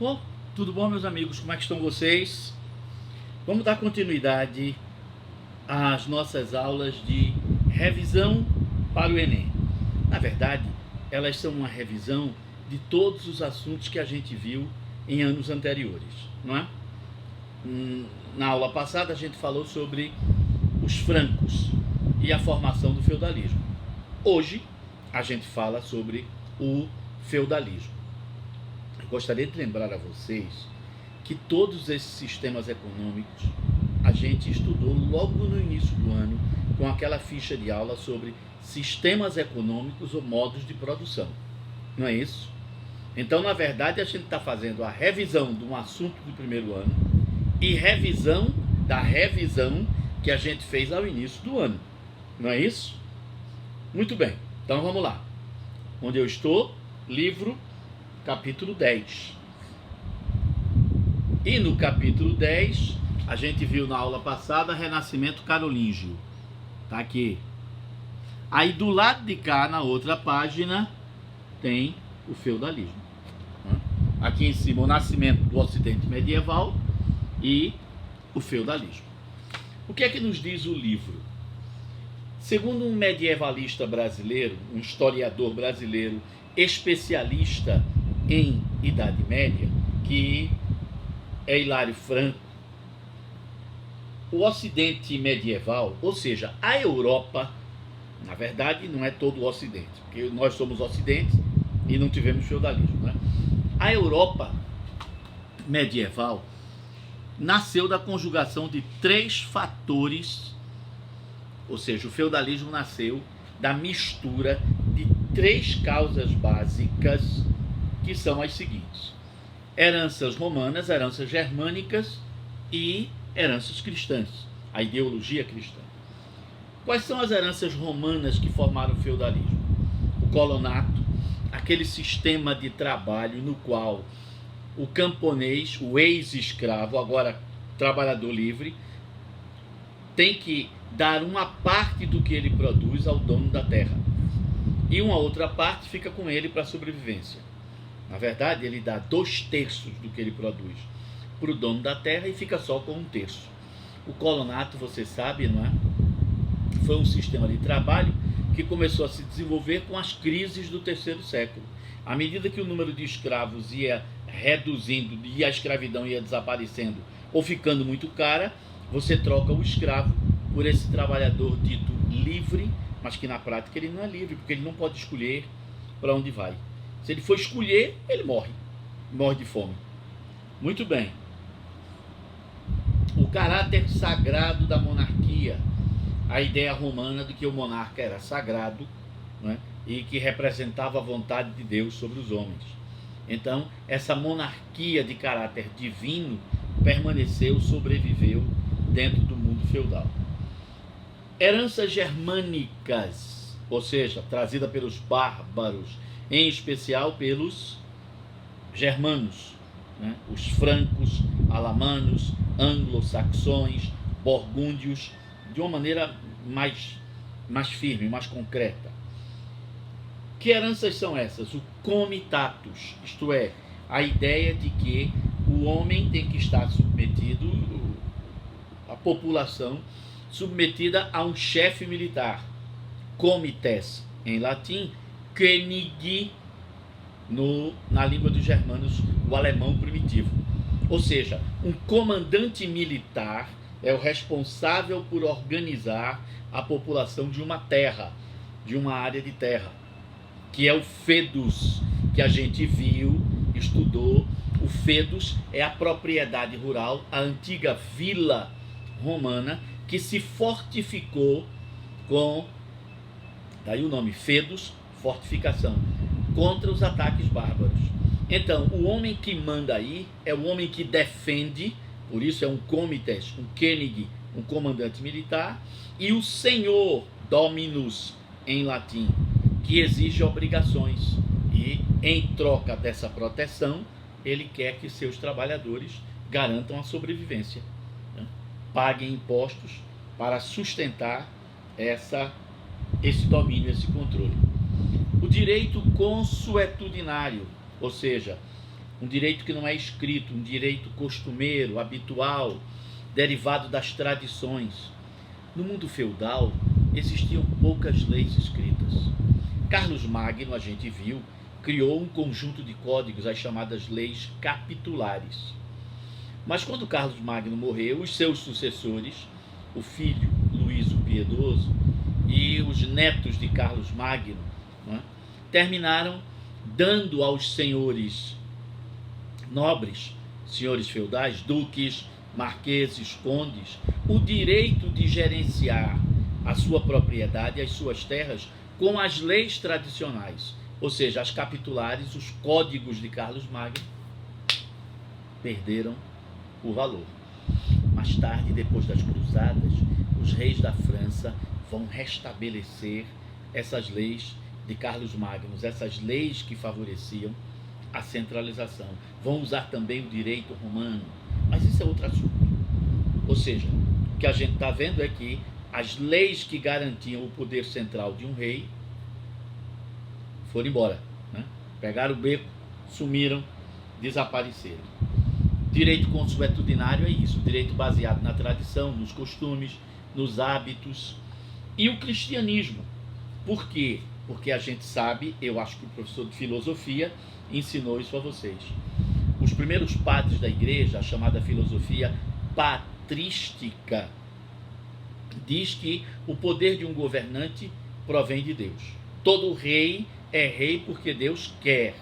Oh, tudo bom, meus amigos? Como é que estão vocês? Vamos dar continuidade às nossas aulas de revisão para o Enem. Na verdade, elas são uma revisão de todos os assuntos que a gente viu em anos anteriores, não é? Na aula passada a gente falou sobre os francos e a formação do feudalismo. Hoje a gente fala sobre o feudalismo. Eu gostaria de lembrar a vocês que todos esses sistemas econômicos a gente estudou logo no início do ano com aquela ficha de aula sobre sistemas econômicos ou modos de produção. Não é isso? Então, na verdade, a gente está fazendo a revisão de um assunto do primeiro ano e revisão da revisão que a gente fez ao início do ano. Não é isso? Muito bem. Então, vamos lá. Onde eu estou? Livro, capítulo 10. E no capítulo 10, a gente viu na aula passada Renascimento Carolíngio. Tá aqui. Aí do lado de cá, na outra página, tem o feudalismo. Aqui em cima, o nascimento do Ocidente medieval e o feudalismo. O que é que nos diz o livro? Segundo um medievalista brasileiro, um historiador brasileiro, especialista em Idade Média, que é Hilário Franco, o Ocidente medieval, ou seja, a Europa, na verdade não é todo o Ocidente, porque nós somos Ocidente e não tivemos feudalismo, né? A Europa medieval nasceu da conjugação de três fatores, ou seja, o feudalismo nasceu da mistura de três causas básicas, que são as seguintes: heranças romanas, heranças germânicas e heranças cristãs, a ideologia cristã. Quais são as heranças romanas que formaram o feudalismo? O colonato, aquele sistema de trabalho no qual o camponês, o ex-escravo, agora trabalhador livre, tem que dar uma parte do que ele produz ao dono da terra e uma outra parte fica com ele para a sobrevivência. Na verdade, ele dá 2/3 do que ele produz para o dono da terra e fica só com 1/3. O colonato, você sabe, não é? Foi um sistema de trabalho que começou a se desenvolver com as crises do terceiro século. À medida que o número de escravos ia reduzindo e a escravidão ia desaparecendo ou ficando muito cara, você troca o escravo por esse trabalhador dito livre, mas que na prática ele não é livre, porque ele não pode escolher para onde vai. Se ele for escolher, ele morre de fome. Muito bem. O caráter sagrado da monarquia, a ideia romana de que o monarca era sagrado, né, e que representava a vontade de Deus sobre os homens. Então, essa monarquia de caráter divino permaneceu, sobreviveu dentro do mundo feudal. Heranças germânicas, ou seja, trazida pelos bárbaros, em especial pelos germanos, né? Os francos, alamanos, anglo-saxões, borgúndios, de uma maneira mais firme, mais concreta. Que heranças são essas? O comitatus, isto é, a ideia de que o homem tem que estar submetido, a população submetida a um chefe militar. Comites, em latim, König, na língua dos germanos, o alemão primitivo. Ou seja, um comandante militar é o responsável por organizar a população de uma terra, de uma área de terra, que é o fedus, que a gente viu, estudou. O fedus é a propriedade rural, a antiga vila romana, que se fortificou com, daí o nome fedus, fortificação, contra os ataques bárbaros. Então, o homem que manda aí é o homem que defende, por isso é um comites, um König, um comandante militar, e o senhor, dominus, em latim, que exige obrigações. E, em troca dessa proteção, ele quer que seus trabalhadores garantam a sobrevivência, né? Paguem impostos para sustentar esse domínio, esse controle. O direito consuetudinário, ou seja, um direito que não é escrito, um direito costumeiro, habitual, derivado das tradições. No mundo feudal existiam poucas leis escritas. Carlos Magno, a gente viu, criou um conjunto de códigos, as chamadas leis capitulares. Mas quando Carlos Magno morreu, os seus sucessores, o filho Luís o Piedoso e os netos de Carlos Magno, não é, terminaram dando aos senhores nobres, senhores feudais, duques, marqueses, condes, o direito de gerenciar a sua propriedade, as suas terras, com as leis tradicionais, ou seja, as capitulares, os códigos de Carlos Magno, perderam o valor. Mais tarde, depois das cruzadas, os reis da França vão restabelecer essas leis de Carlos Magno, essas leis que favoreciam a centralização. Vão usar também o direito romano, mas isso é outro assunto. Ou seja, o que a gente está vendo é que as leis que garantiam o poder central de um rei foram embora, né? Pegaram o beco, sumiram, desapareceram. Direito consuetudinário é isso, direito baseado na tradição, nos costumes, nos hábitos. E o cristianismo. Por quê? Porque a gente sabe, eu acho que o professor de filosofia ensinou isso a vocês. Os primeiros padres da igreja, a chamada filosofia patrística, diz que o poder de um governante provém de Deus. Todo rei é rei porque Deus quer.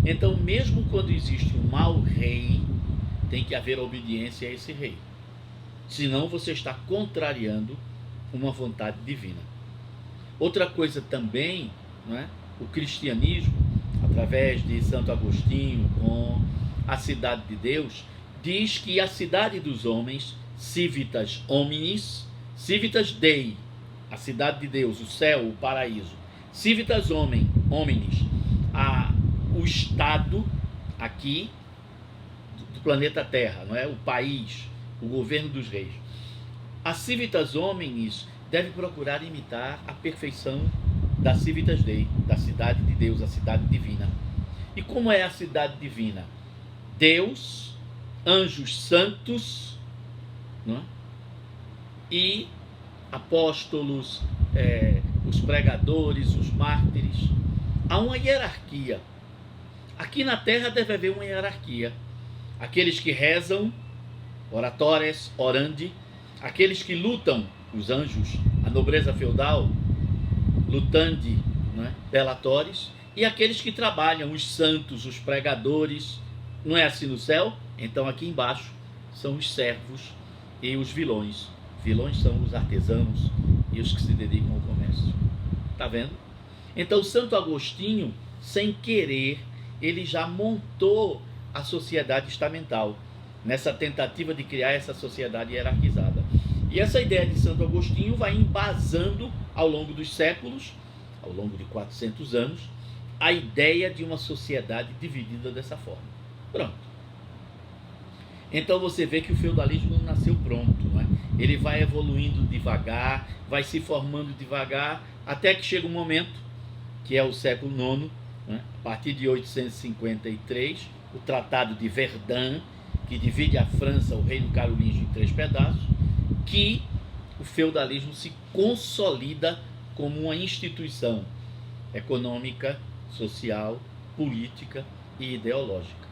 Então, mesmo quando existe um mau rei, tem que haver obediência a esse rei. Senão você está contrariando uma vontade divina. Outra coisa também, não é? O cristianismo, através de Santo Agostinho, com a cidade de Deus, diz que a cidade dos homens, civitas hominis, civitas Dei, a cidade de Deus, o céu, o paraíso, civitas hominis, o estado aqui do planeta Terra, não é? O país, o governo dos reis. A civitas hominis deve procurar imitar a perfeição da civitas Dei, da cidade de Deus, a cidade divina. E como é a cidade divina? Deus, anjos santos, não é? E apóstolos, os pregadores, os mártires. Há uma hierarquia. Aqui na Terra deve haver uma hierarquia. Aqueles que rezam, oratores, orandi, aqueles que lutam, os anjos, a nobreza feudal, lutandi, né, delatores, e aqueles que trabalham, os santos, os pregadores. Não é assim no céu? Então aqui embaixo são os servos e os vilões. Vilões são os artesãos e os que se dedicam ao comércio. Está vendo? Então Santo Agostinho, sem querer, ele já montou a sociedade estamental, nessa tentativa de criar essa sociedade hierarquizada. E essa ideia de Santo Agostinho vai embasando ao longo dos séculos, ao longo de 400 anos, a ideia de uma sociedade dividida dessa forma. Pronto. Então você vê que o feudalismo não nasceu pronto, não é? Ele vai evoluindo devagar, vai se formando devagar, até que chega um momento, que é o século IX, né? A partir de 853, o Tratado de Verdun, que divide a França, o Reino Carolíngio, em 3 pedaços, que o feudalismo se consolida como uma instituição econômica, social, política e ideológica.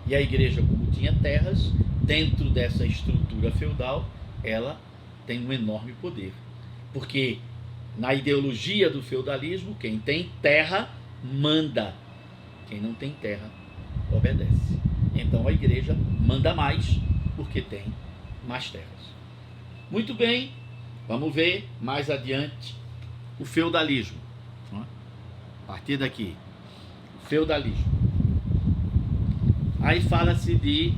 E a igreja, como tinha terras, dentro dessa estrutura feudal, ela tem um enorme poder. Porque na ideologia do feudalismo, quem tem terra manda, quem não tem terra obedece. Então a igreja manda mais porque tem mais terras. Muito bem, vamos ver mais adiante o feudalismo. A partir daqui, o feudalismo. Aí fala-se de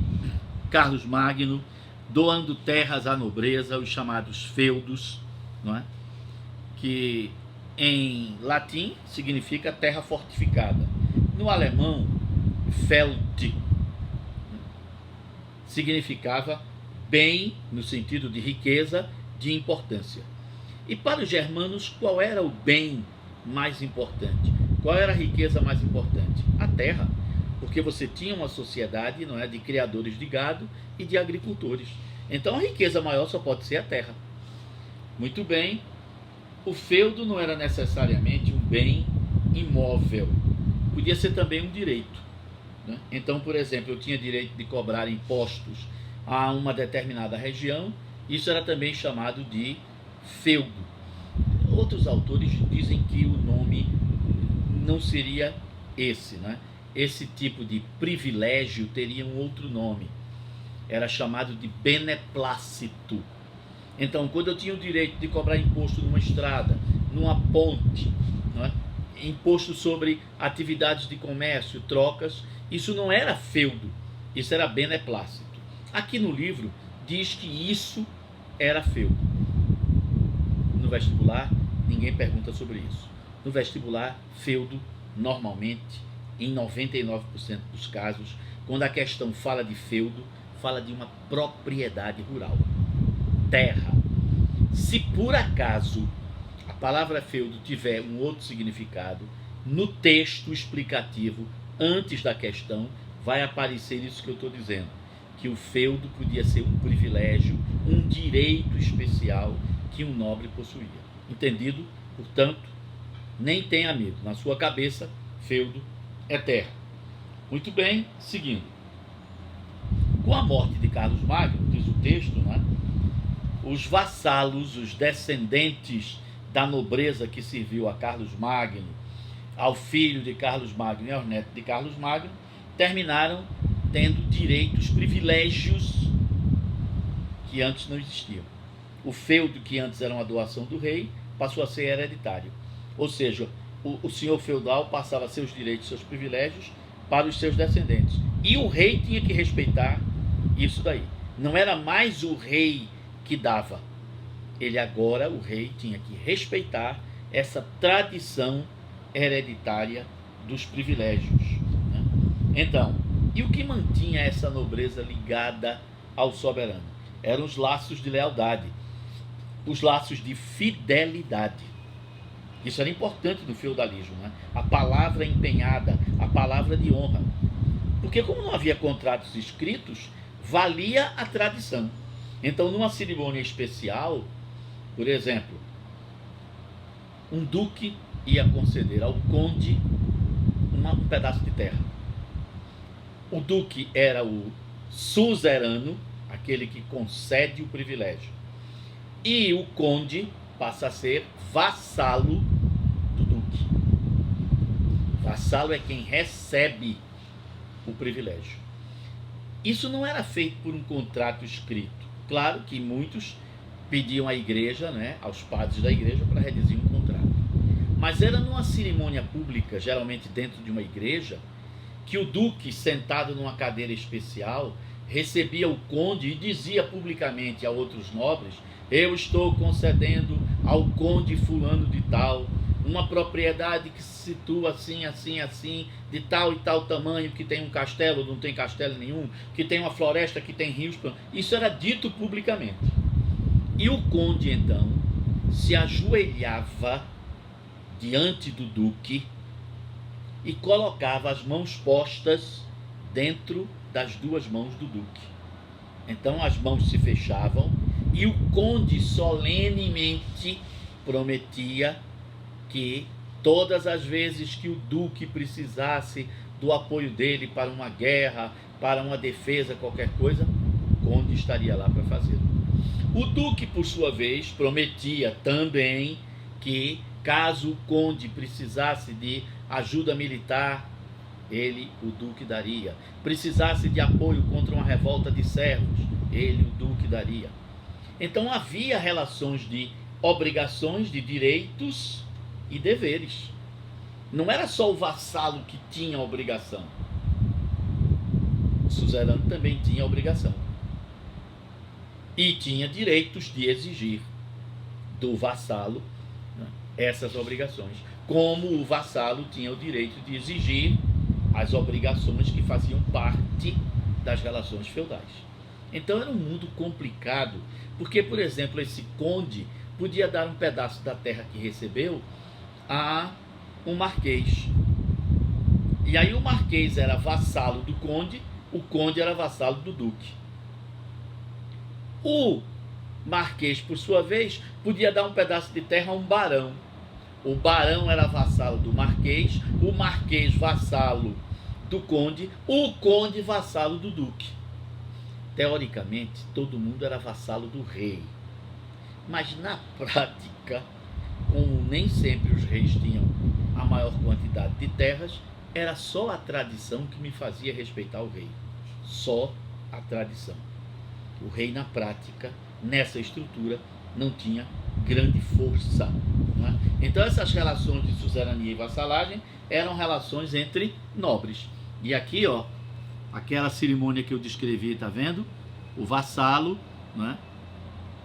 Carlos Magno doando terras à nobreza, os chamados feudos, não é? Que em latim significa terra fortificada. No alemão, Feld significava bem, no sentido de riqueza, de importância. E para os germanos, qual era o bem mais importante? Qual era a riqueza mais importante? A terra. porque você tinha uma sociedade, não é, de criadores de gado e de agricultores. Então a riqueza maior só pode ser a terra. Muito bem, o feudo não era necessariamente um bem imóvel, podia ser também um direito, né? Então, por exemplo, eu tinha direito de cobrar impostos a uma determinada região, isso era também chamado de feudo. Outros autores dizem que o nome não seria esse, né? Esse tipo de privilégio teria um outro nome, era chamado de beneplácito. Então, quando eu tinha o direito de cobrar imposto numa estrada, numa ponte, não é? Imposto sobre atividades de comércio, trocas, isso não era feudo, isso era beneplácito. Aqui no livro diz que isso era feudo. No vestibular, ninguém pergunta sobre isso. No vestibular, feudo, normalmente, em 99% dos casos, quando a questão fala de feudo, fala de uma propriedade rural, terra. Se por acaso a palavra feudo tiver um outro significado, no texto explicativo, antes da questão, vai aparecer isso que eu estou dizendo, que o feudo podia ser um privilégio, um direito especial que um nobre possuía. Entendido? Portanto, nem tenha medo. Na sua cabeça, feudo é terra. Muito bem, seguindo. Com a morte de Carlos Magno, diz o texto, né, os vassalos, os descendentes da nobreza que serviu a Carlos Magno, ao filho de Carlos Magno e aos netos de Carlos Magno, terminaram tendo direitos, privilégios que antes não existiam. O feudo, que antes era uma doação do rei, passou a ser hereditário. Ou seja, o senhor feudal passava seus direitos, seus privilégios para os seus descendentes. E o rei tinha que respeitar isso daí. Não era mais o rei que dava. Ele agora, o rei, tinha que respeitar essa tradição hereditária dos privilégios, né? Então, e o que mantinha essa nobreza ligada ao soberano? Eram os laços de lealdade, os laços de fidelidade. Isso era importante no feudalismo, né? A palavra empenhada, a palavra de honra. Porque como não havia contratos escritos, valia a tradição. Então, numa cerimônia especial, por exemplo, um duque ia conceder ao conde um pedaço de terra. O duque era o suzerano, aquele que concede o privilégio. E o conde passa a ser vassalo do duque. Vassalo é quem recebe o privilégio. Isso não era feito por um contrato escrito. Claro que muitos pediam à igreja, né, aos padres da igreja, para redigir um contrato. Mas era numa cerimônia pública, geralmente dentro de uma igreja, que o duque, sentado numa cadeira especial, recebia o conde e dizia publicamente a outros nobres: eu estou concedendo ao conde fulano de tal uma propriedade que se situa assim, assim, assim, de tal e tal tamanho, que tem um castelo, não tem castelo nenhum, que tem uma floresta, que tem rios. Isso era dito publicamente. E o conde, então, se ajoelhava diante do duque e colocava as mãos postas dentro das duas mãos do duque. Então as mãos se fechavam e o conde solenemente prometia que todas as vezes que o duque precisasse do apoio dele para uma guerra, para uma defesa, qualquer coisa, o conde estaria lá para fazê-lo. O duque, por sua vez, prometia também que, caso o conde precisasse de ajuda militar, ele, o duque, daria. Precisasse de apoio contra uma revolta de servos, ele, o duque, daria. Então havia relações de obrigações, de direitos e deveres. Não era só o vassalo que tinha a obrigação. O suzerano também tinha a obrigação. E tinha direitos de exigir do vassalo, né, essas obrigações. Como o vassalo tinha o direito de exigir as obrigações que faziam parte das relações feudais. Então era um mundo complicado, porque, por exemplo, esse conde podia dar um pedaço da terra que recebeu a um marquês. E aí o marquês era vassalo do conde, o conde era vassalo do duque. O marquês, por sua vez, podia dar um pedaço de terra a um barão. O barão era vassalo do marquês, o marquês vassalo do conde, o conde vassalo do duque. Teoricamente, todo mundo era vassalo do rei. Mas na prática, como nem sempre os reis tinham a maior quantidade de terras, era só a tradição que me fazia respeitar o rei. Só a tradição. O rei, na prática, nessa estrutura, não tinha grande força. Não é? Então, essas relações de suzerania e vassalagem eram relações entre nobres. E aqui, ó, aquela cerimônia que eu descrevi, tá vendo? O vassalo, não é?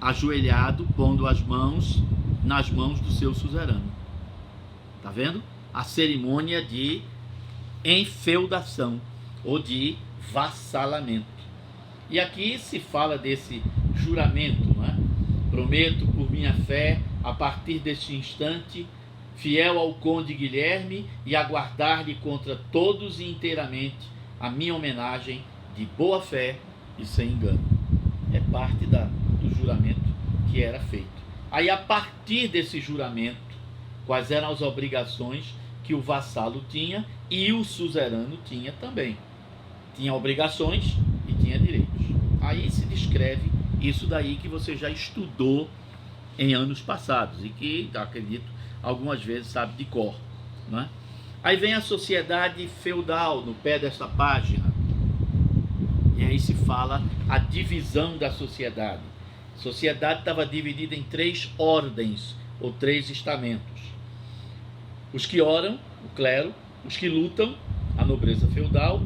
Ajoelhado, pondo as mãos nas mãos do seu suzerano. Tá vendo? A cerimônia de enfeudação ou de vassalamento. E aqui se fala desse juramento, não é? Prometo por minha fé, a partir deste instante, fiel ao conde Guilherme, e aguardar-lhe contra todos e inteiramente a minha homenagem de boa fé e sem engano. É parte do juramento que era feito. Aí, a partir desse juramento, quais eram as obrigações que o vassalo tinha e o suzerano tinha também. Tinha obrigações e tinha direitos. Aí se descreve isso daí que você já estudou em anos passados e que, acredito, algumas vezes sabe de cor, não é? Aí vem a sociedade feudal no pé desta página. E aí se fala a divisão da sociedade. A sociedade estava dividida em 3 ordens ou 3 estamentos. Os que oram, o clero, os que lutam, a nobreza feudal,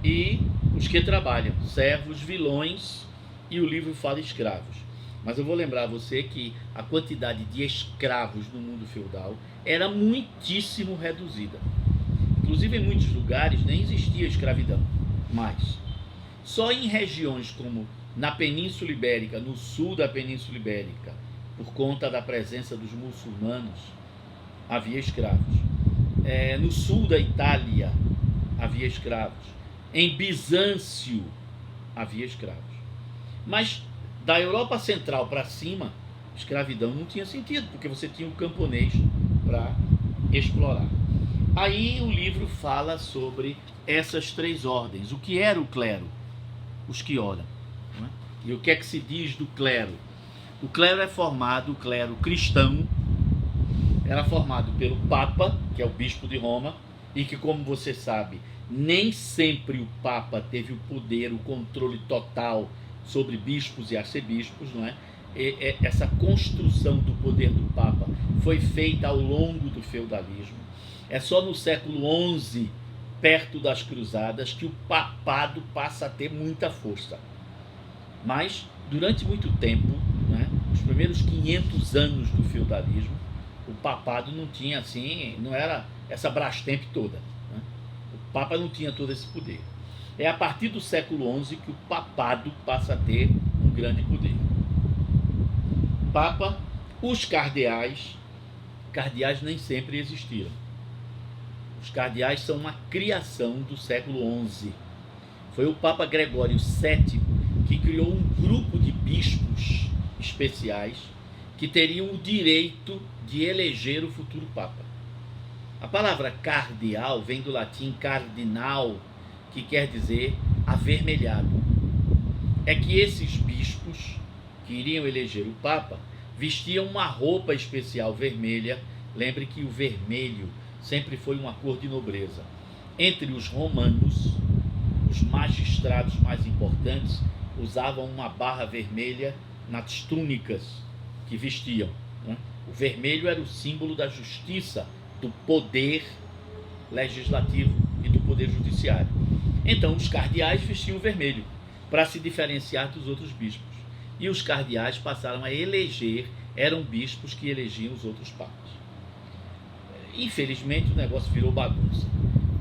e os que trabalham, servos, vilões, e o livro fala escravos. Mas eu vou lembrar a você que a quantidade de escravos no mundo feudal era muitíssimo reduzida. Inclusive, em muitos lugares nem existia escravidão, mas só em regiões como na Península Ibérica, no sul da Península Ibérica, por conta da presença dos muçulmanos, havia escravos. No sul da Itália havia escravos. Em Bizâncio havia escravos. Mas da Europa Central para cima, escravidão não tinha sentido, porque você tinha o camponês para explorar. Aí o livro fala sobre essas 3 ordens. O que era o clero? Os que oram. Não é? E o que é que se diz do clero? O clero é formado, o clero cristão, era formado pelo Papa, que é o bispo de Roma, e que, como você sabe, nem sempre o Papa teve o poder, o controle total sobre bispos e arcebispos, não é? Essa construção do poder do Papa foi feita ao longo do feudalismo. É só no século XI, perto das Cruzadas, que o papado passa a ter muita força. Mas, durante muito tempo, né, os primeiros 500 anos do feudalismo, o papado não tinha assim, não era essa Brastemp toda. Né? O Papa não tinha todo esse poder. É a partir do século XI que o papado passa a ter um grande poder. Papa, os cardeais nem sempre existiram. Os cardeais são uma criação do século XI. Foi o Papa Gregório VII que criou um grupo de bispos especiais que teriam o direito de eleger o futuro Papa. A palavra cardeal vem do latim cardinal, que quer dizer avermelhado. É que esses bispos que iriam eleger o Papa vestiam uma roupa especial vermelha. Lembre que o vermelho sempre foi uma cor de nobreza. Entre os romanos, os magistrados mais importantes usavam uma barra vermelha nas túnicas que vestiam. Né? O vermelho era o símbolo da justiça, do poder legislativo e do poder judiciário. Então os cardeais vestiam o vermelho para se diferenciar dos outros bispos. E os cardeais passaram a eleger, eram bispos que elegiam os outros papas. Infelizmente o negócio virou bagunça.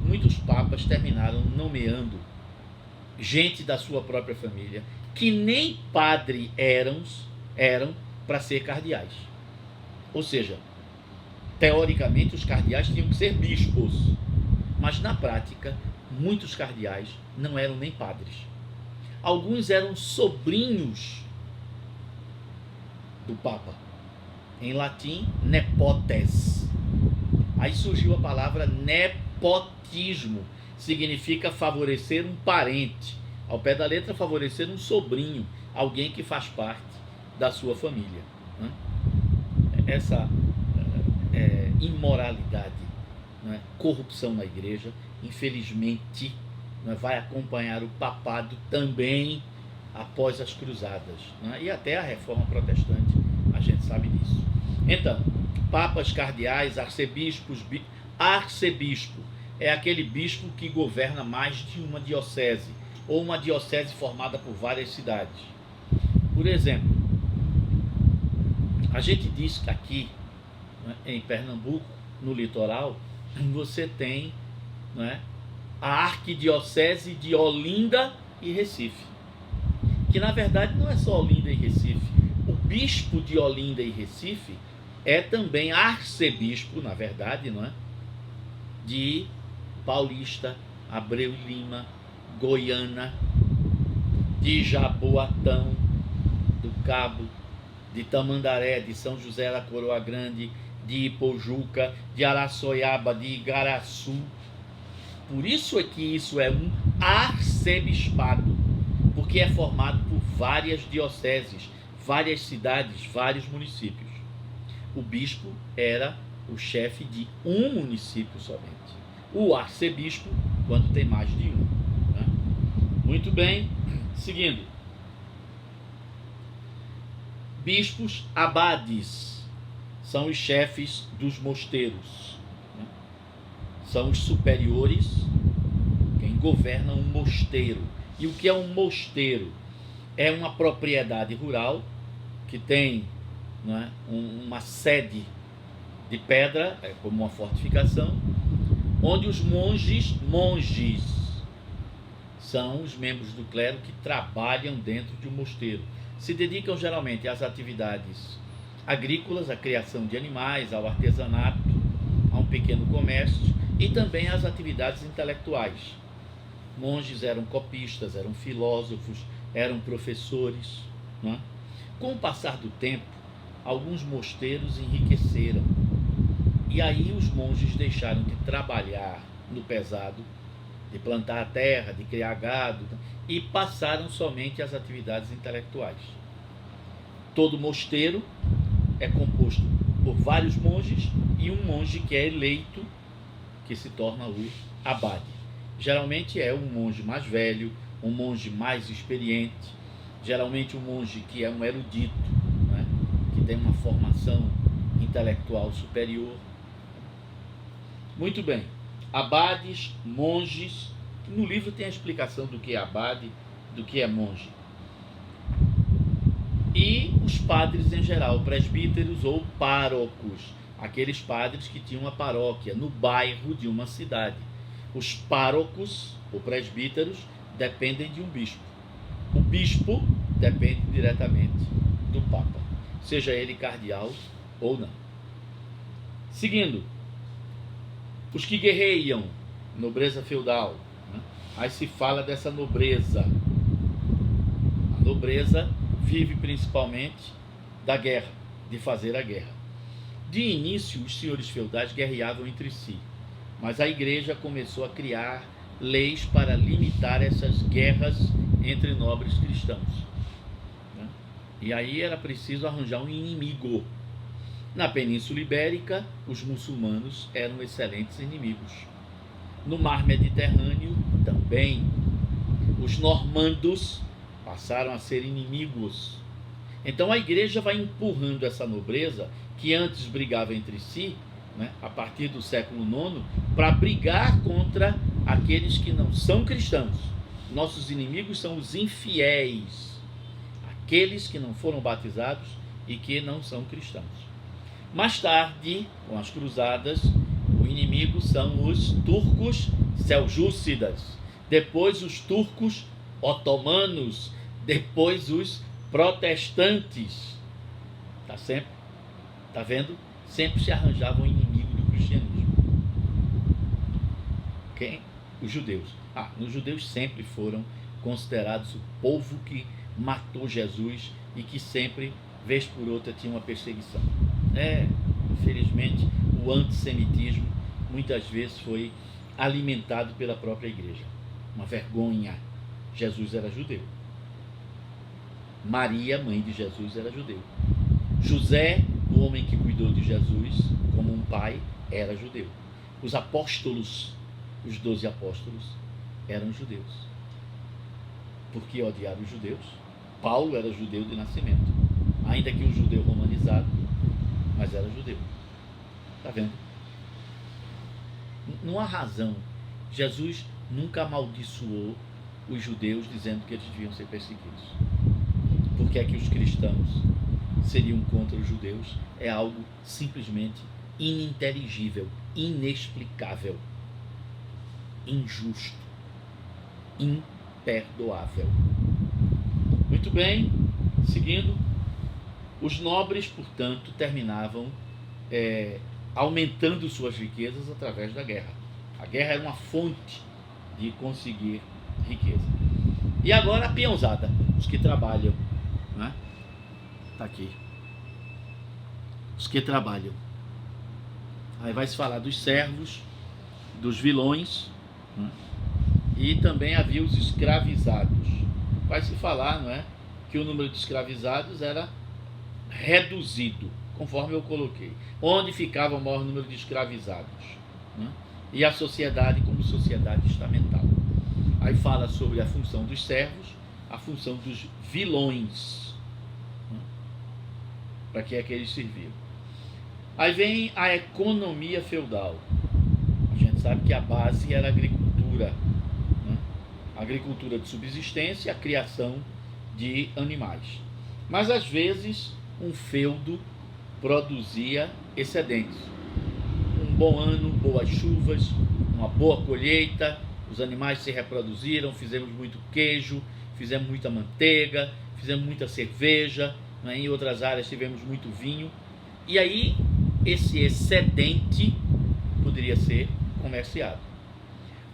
Muitos papas terminaram nomeando gente da sua própria família, que nem padre eram para ser cardeais. Ou seja, teoricamente os cardeais tinham que ser bispos, Mas na prática, muitos cardeais não eram nem padres. Alguns eram sobrinhos do Papa. Em latim, nepotes. Aí surgiu a palavra nepotismo. Significa favorecer um parente. Ao pé da letra, favorecer um sobrinho, alguém que faz parte da sua família. Essa imoralidade, corrupção na igreja, infelizmente, vai acompanhar o papado também após as cruzadas, e até a reforma protestante, a gente sabe disso. Então, papas, cardeais, arcebispos. Arcebispo é aquele bispo que governa mais de uma diocese, ou uma diocese formada por várias cidades. Por exemplo, a gente diz que aqui, em Pernambuco, no litoral, você tem a arquidiocese de Olinda e Recife, que na verdade não é só Olinda e Recife. O bispo de Olinda e Recife é também arcebispo, na verdade, de Paulista, Abreu e Lima, Goiânia, de Jaboatão do Cabo, de Tamandaré, de São José da Coroa Grande, de Ipojuca, de Araçoiaba, de Igaraçu. Por isso é que isso é um arcebispado, porque é formado por várias dioceses, várias cidades, vários municípios. O bispo era o chefe de um município somente. O arcebispo, quando tem mais de um. Muito bem, seguindo. Bispos abades são os chefes dos mosteiros. São os superiores, quem governa um mosteiro. E o que é um mosteiro? É uma propriedade rural que tem uma sede de pedra, como uma fortificação, onde os monges são os membros do clero que trabalham dentro de um mosteiro. Se dedicam geralmente às atividades agrícolas, à criação de animais, ao artesanato, a um pequeno comércio e também às atividades intelectuais. Monges eram copistas, eram filósofos, eram professores. Com o passar do tempo, alguns mosteiros enriqueceram. E aí os monges deixaram de trabalhar no pesado, de plantar a terra, de criar gado, e passaram somente às atividades intelectuais. Todo mosteiro é composto por vários monges e um monge que é eleito, que se torna o abade. Geralmente é um monge mais velho, um monge mais experiente, geralmente um monge que é um erudito, que tem uma formação intelectual superior. Muito bem. Abades, monges. No livro tem a explicação do que é abade, do que é monge. E os padres em geral, presbíteros ou párocos, aqueles padres que tinham uma paróquia no bairro de uma cidade. Os párocos, ou presbíteros, dependem de um bispo. O bispo depende diretamente do Papa, seja ele cardeal ou não. Seguindo, os que guerreiam, nobreza feudal. Aí se fala dessa nobreza. A nobreza vive principalmente da guerra, de fazer a guerra. De início, os senhores feudais guerreavam entre si, mas a igreja começou a criar leis para limitar essas guerras entre nobres cristãos. E aí era preciso arranjar um inimigo. Na Península Ibérica, os muçulmanos eram excelentes inimigos. No Mar Mediterrâneo, também. Os normandos passaram a ser inimigos. Então a igreja vai empurrando essa nobreza, que antes brigava entre si, a partir do século IX, para brigar contra aqueles que não são cristãos. Nossos inimigos são os infiéis, aqueles que não foram batizados e que não são cristãos. Mais tarde, com as cruzadas, o inimigo são os turcos seljúcidas, depois os turcos otomanos, depois os protestantes. Tá vendo? Sempre se arranjava um inimigo do cristianismo. Quem? Os judeus. Os judeus sempre foram considerados o povo que matou Jesus e que sempre, vez por outra, tinha uma perseguição. Infelizmente, o antissemitismo muitas vezes foi alimentado pela própria igreja. Uma vergonha. Jesus era judeu. Maria, mãe de Jesus, era judeu. José, o homem que cuidou de Jesus como um pai, era judeu. Os apóstolos, os 12 apóstolos, eram judeus. Por que odiar os judeus? Paulo era judeu de nascimento, ainda que um judeu romanizado, mas era judeu. Está vendo? Não há razão. Jesus nunca amaldiçoou os judeus dizendo que eles deviam ser perseguidos. Por que é que os cristãos seriam contra os judeus? É algo simplesmente ininteligível, inexplicável, injusto, imperdoável. Muito bem, seguindo, os nobres, portanto, terminavam aumentando suas riquezas através da guerra. A guerra era uma fonte de conseguir riqueza. E agora a peãozada, os que trabalham, né? Tá aqui. Os que trabalham. Aí vai se falar dos servos, dos vilões, né? E também havia os escravizados. Vai se falar, não é, que o número de escravizados era reduzido, conforme eu coloquei. Onde ficava o maior número de escravizados, né? E a sociedade como sociedade estamental. Aí fala sobre a função dos servos, a função dos vilões, né? Para que é que eles serviam. Aí vem a economia feudal. A gente sabe que a base era a agricultura, né? A agricultura de subsistência e a criação de animais. Mas às vezes um feudo produzia excedentes. Um bom ano, boas chuvas, uma boa colheita, os animais se reproduziram, fizemos muito queijo, fizemos muita manteiga, fizemos muita cerveja, né? Em outras áreas tivemos muito vinho. E aí esse excedente poderia ser comerciado.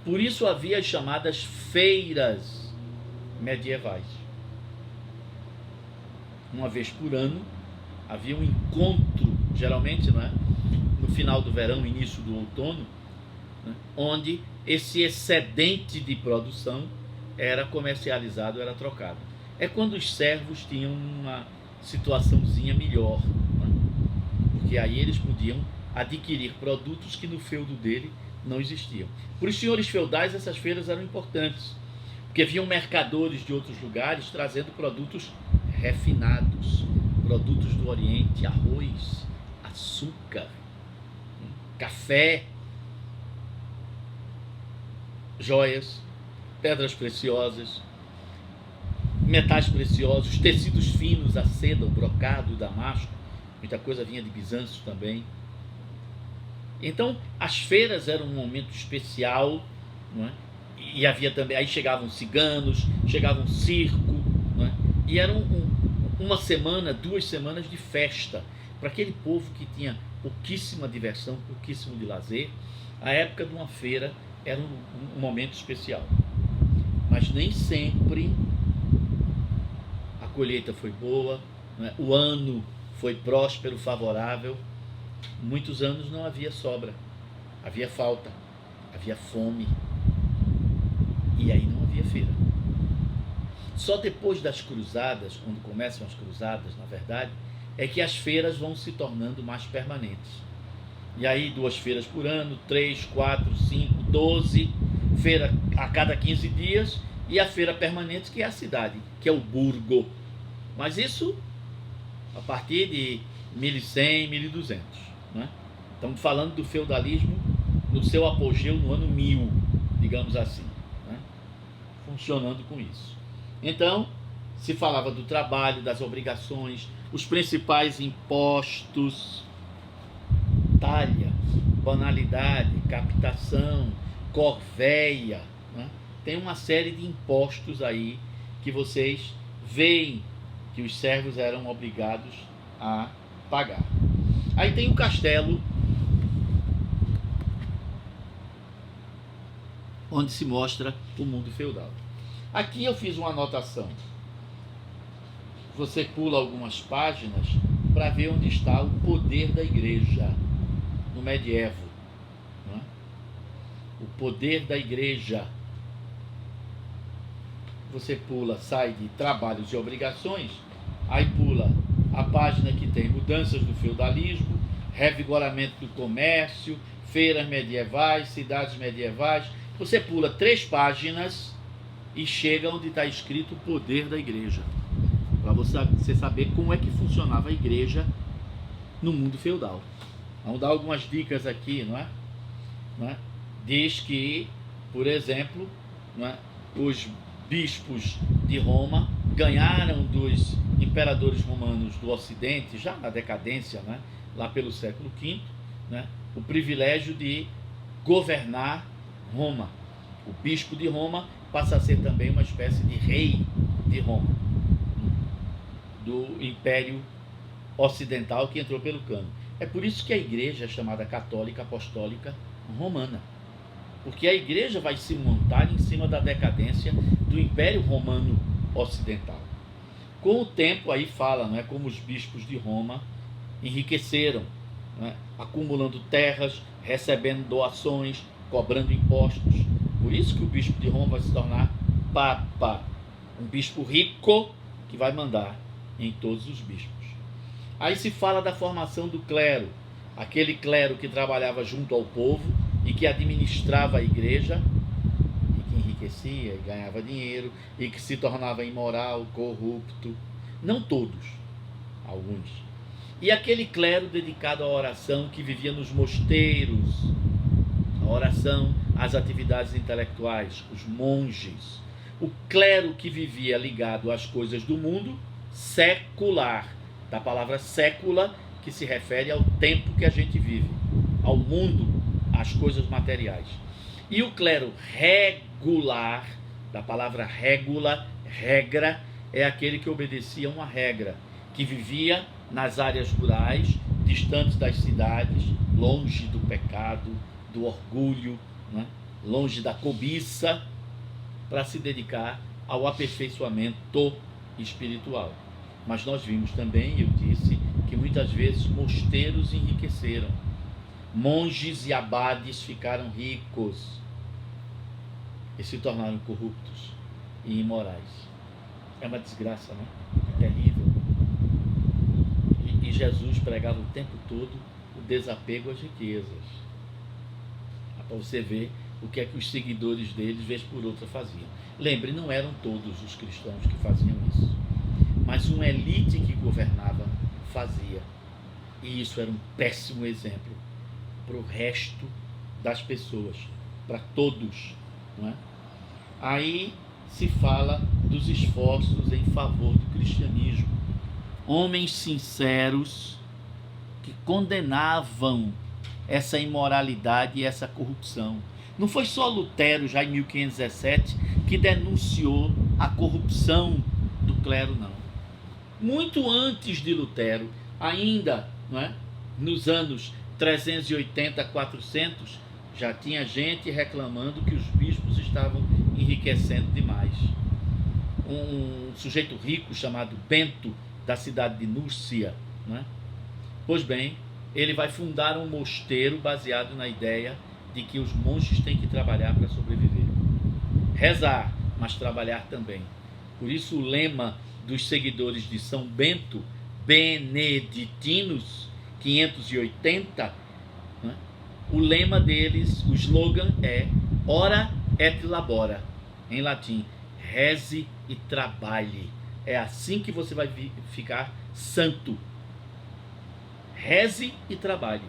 Por isso havia as chamadas feiras medievais. Uma vez por ano havia um encontro, geralmente, não é, no final do verão, início do outono, né, onde esse excedente de produção era comercializado, era trocado. É quando os servos tinham uma situaçãozinha melhor, né, porque aí eles podiam adquirir produtos que no feudo dele não existiam. Para os senhores feudais, essas feiras eram importantes, porque vinham mercadores de outros lugares trazendo produtos refinados, produtos do Oriente, arroz, açúcar, café, joias, pedras preciosas, metais preciosos, tecidos finos, a seda, o brocado, o damasco, muita coisa vinha de Bizâncio também. Então, as feiras eram um momento especial, não é? E havia também, aí chegavam ciganos, chegava um circo, não é? E era uma semana, 2 semanas de festa para aquele povo que tinha pouquíssima diversão, pouquíssimo de lazer. A época de uma feira era um momento especial, mas nem sempre a colheita foi boa, não é? O ano foi próspero, favorável. Muitos anos não havia sobra, havia falta, havia fome, e aí não havia feira. Só depois das cruzadas, quando começam as cruzadas, na verdade, é que as feiras vão se tornando mais permanentes. E aí 2 feiras por ano, 3, 4, 5, 12, feira a cada 15 dias, e a feira permanente, que é a cidade, que é o burgo. Mas isso a partir de 1100, 1200. Né? Estamos falando do feudalismo no seu apogeu no ano 1000, digamos assim, né? Funcionando com isso. Então, se falava do trabalho, das obrigações, os principais impostos, talha, banalidade, captação, corvéia, né? Tem uma série de impostos aí que vocês veem que os servos eram obrigados a pagar. Aí tem o castelo onde se mostra o mundo feudal. Aqui eu fiz uma anotação. Você pula algumas páginas para ver onde está o poder da igreja no medievo. Não é? O poder da igreja. Você pula, sai de trabalhos e obrigações, aí pula a página que tem mudanças do feudalismo, revigoramento do comércio, feiras medievais, cidades medievais. Você pula 3 páginas e chega onde está escrito o poder da igreja, para você saber como é que funcionava a igreja no mundo feudal. Vamos dar algumas dicas aqui, não é? Diz que, por exemplo, não é? Os bispos de Roma ganharam dos imperadores romanos do Ocidente, já na decadência, né? Lá pelo século V, né? O privilégio de governar Roma. O bispo de Roma passa a ser também uma espécie de rei de Roma, do Império Ocidental que entrou pelo cano. É por isso que a igreja é chamada católica apostólica romana, porque a igreja vai se montar em cima da decadência do Império Romano Ocidental. Com o tempo, aí fala, não é, como os bispos de Roma enriqueceram, não é, acumulando terras, recebendo doações, cobrando impostos. Por isso que o bispo de Roma vai se tornar papa, um bispo rico que vai mandar em todos os bispos. Aí se fala da formação do clero, aquele clero que trabalhava junto ao povo e que administrava a igreja, e que enriquecia e ganhava dinheiro, e que se tornava imoral, corrupto. Não todos, alguns. E aquele clero dedicado à oração, que vivia nos mosteiros, a oração, as atividades intelectuais, os monges. O clero que vivia ligado às coisas do mundo, secular, da palavra sécula, que se refere ao tempo que a gente vive, ao mundo, às coisas materiais. E o clero regular, da palavra regula, regra, é aquele que obedecia a uma regra, que vivia nas áreas rurais, distantes das cidades, longe do pecado, do orgulho, né? Longe da cobiça, para se dedicar ao aperfeiçoamento espiritual. Mas nós vimos também, eu disse, que muitas vezes mosteiros enriqueceram, monges e abades ficaram ricos e se tornaram corruptos e imorais. É uma desgraça, né? É terrível. E Jesus pregava o tempo todo o desapego às riquezas. Para você ver o que é que os seguidores deles, vez por outra, faziam. Lembre, não eram todos os cristãos que faziam isso, mas uma elite que governava fazia. E isso era um péssimo exemplo para o resto das pessoas, para todos, não é? Aí se fala dos esforços em favor do cristianismo. Homens sinceros que condenavam essa imoralidade e essa corrupção. Não foi só Lutero, já em 1517, que denunciou a corrupção do clero, não. Muito antes de Lutero, ainda, não é? Nos anos 380, 400, já tinha gente reclamando que os bispos estavam enriquecendo demais. Um sujeito rico chamado Bento, da cidade de Núrcia, não é? Pois bem, ele vai fundar um mosteiro baseado na ideia de que os monges têm que trabalhar para sobreviver. Rezar, mas trabalhar também. Por isso o lema dos seguidores de São Bento, beneditinos, 580, né? O lema deles, o slogan é ora et labora, em latim, reze e trabalhe. É assim que você vai ficar santo. Reze e trabalhe.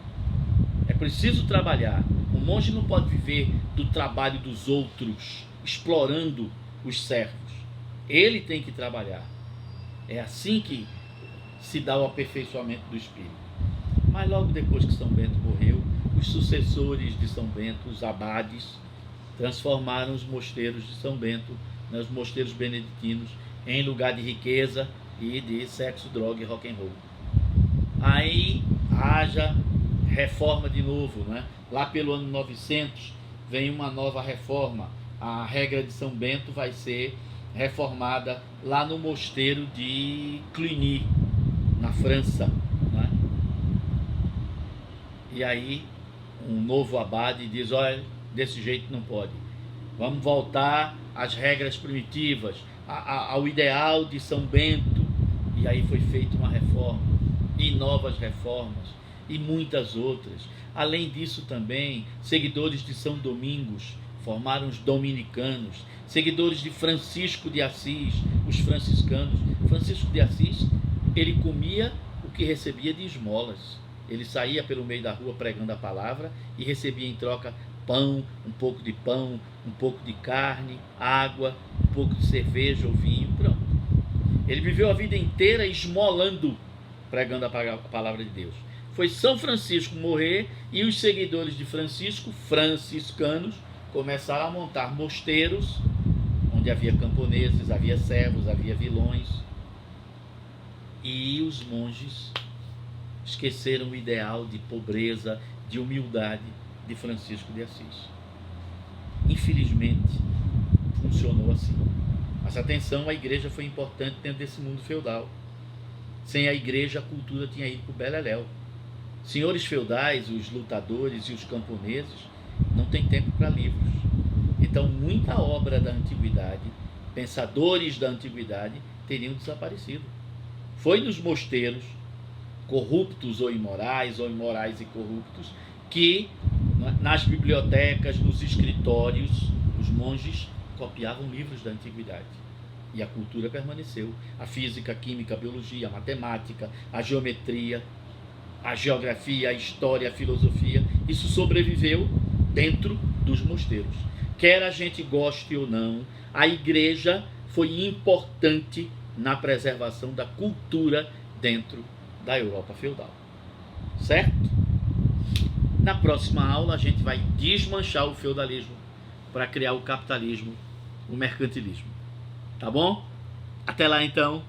É preciso trabalhar. O monge não pode viver do trabalho dos outros, explorando os servos. Ele tem que trabalhar. É assim que se dá o aperfeiçoamento do espírito. Mas logo depois que São Bento morreu, os sucessores de São Bento, os abades, transformaram os mosteiros de São Bento, né, os mosteiros beneditinos, em lugar de riqueza e de sexo, droga e rock and roll. Aí haja reforma de novo, né? Lá pelo ano 900, vem uma nova reforma. A regra de São Bento vai ser reformada lá no mosteiro de Cluny, na França, né? E aí um novo abade diz: olha, desse jeito não pode, vamos voltar às regras primitivas, ao ideal de São Bento. E aí foi feita uma reforma, e novas reformas, e muitas outras. Além disso também, seguidores de São Domingos formaram os dominicanos, seguidores de Francisco de Assis, os franciscanos. Francisco de Assis, ele comia o que recebia de esmolas. Ele saía pelo meio da rua pregando a palavra e recebia em troca pão, um pouco de carne, água, um pouco de cerveja ou vinho, pronto. Ele viveu a vida inteira esmolando, pregando a palavra de Deus. Foi São Francisco morrer e os seguidores de Francisco, franciscanos, começaram a montar mosteiros, onde havia camponeses, havia servos, havia vilões. E os monges esqueceram o ideal de pobreza, de humildade de Francisco de Assis. Infelizmente, funcionou assim. Mas atenção, a igreja foi importante dentro desse mundo feudal. Sem a igreja, a cultura tinha ido para o beleléu. Senhores feudais, os lutadores e os camponeses não têm tempo para livros. Então, muita obra da antiguidade, pensadores da antiguidade, teriam desaparecido. Foi nos mosteiros, corruptos ou imorais e corruptos, que nas bibliotecas, nos escritórios, os monges copiavam livros da antiguidade. E a cultura permaneceu. A física, a química, a biologia, a matemática, a geometria, a geografia, a história, a filosofia, isso sobreviveu dentro dos mosteiros. Quer a gente goste ou não, a igreja foi importante na preservação da cultura dentro da Europa feudal. Certo? Na próxima aula a gente vai desmanchar o feudalismo para criar o capitalismo, o mercantilismo. Tá bom? Até lá então.